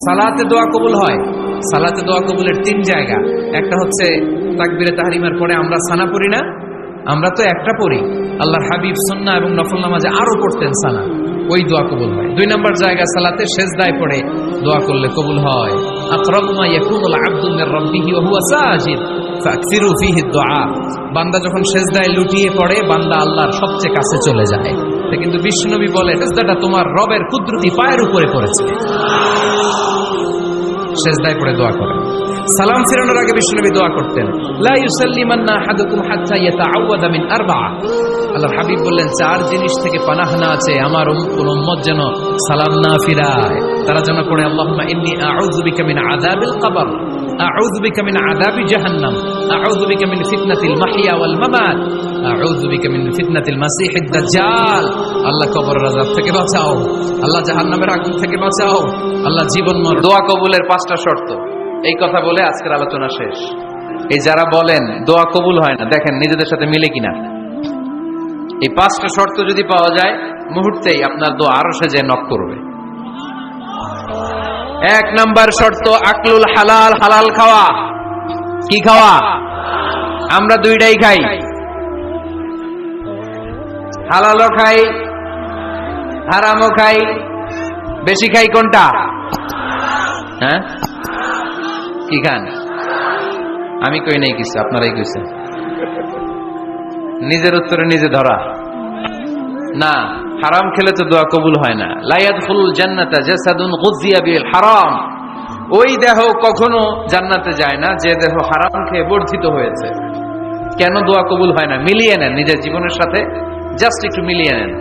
সালাতে দোয়া কবুল হয়। সালাতে দোয়া কবুলের 3 জায়গা। একটা হচ্ছে তাকবীরে তাহরিমের পরে আমরা সানা পড়ি না, আমরা তো একটা পড়ি, আল্লাহর হাবিব সুন্নাহ এবং নফল নামাজে আরো পড়তেন সানা, ওই দোয়া কবুল হয়। 2 নম্বর জায়গা সালাতে সেজদায় পড়ে দোয়া করলে কবুল হয়। আকরাবু মা ইয়াকুনুল আবদু মির রাব্বিহি ওয়া হুয়া সাজিদ ফাকসিরু ফীহি দুআ। বান্দা যখন সেজদায় লুটিয়ে পড়ে বান্দা আল্লাহর সবচেয়ে কাছে চলে যায়। কিন্তু বিশ্বনবী বলে সেজদাটা তোমার রবের কুদরতি পায়ের উপরে পড়েছে। সেজদায় পড়ে দোয়া করেন। সালাম ফিরানোর আগে বিশ্বনবী দোয়া করতেন, লা ইউসাল্লিমান্না আহাদুকুম হাত্তা ইয়াতাআওয়াদা মিন আরবা'a। আল্লাহর হাবিব বললেন 4 জিনিস থেকে পানাহ না আছে আমার কোন উম্মত যেন সালাম না ফিরায়। তারা যেন পড়ে আল্লাহুম্মা ইন্নী আউযু বিকা মিন আযাবিল কবর, আউযু বিকা মিন আযাবি জাহান্নাম, আউযু বিকা মিন ফিতনাতিল মাহইয়া ওয়াল মামাত, আউযু বিকা মিন ফিতনাতিল মাসিহিদ দাজ্জাল। আল্লাহ কবরের আযাব থেকে বাঁচাও, আল্লাহ জাহান্নামের আগুন থেকে বাঁচাও, আল্লাহ জীবন মরণ। দোয়া কবুলের 5টা শর্ত। এই কথা বলে আজকের আলোচনা শেষ। এই যারা বলেন দোয়া কবুল হয় না, দেখেন নিজেদের সাথে মিলে কিনা। এই 5টা শর্ত যদি পাওয়া যায় মুহূর্তেই আপনার দোয়া আরশে যে নক করবে। 1 নাম্বার শর্ত আকলুল হালাল, হালাল খাওয়া। কি খাওয়া? আমরা 2টাই খাই, হালালও খাই হারামও খাই। বেশি খাই কোনটা? হ্যাঁ, কি খান? আমি কই নাই কিছু, আপনারাই কইছেন। নিজের উত্তরে নিজে ধরা না। হারাম খেলে তো দোয়া কবুল হয় না। লা ইয়াদখুলুল জান্নাতা জাসাদুন গুযিয়া বিল হারাম। ওই দেহ কখনো জান্নাতে যায় না যে দেহ হারাম খেয়ে বর্ধিত হয়েছে। কেন দোয়া কবুল হয় না? মিলিয়ে নেন নিজের জীবনের সাথে, জাস্ট একটু মিলিয়ে নেন।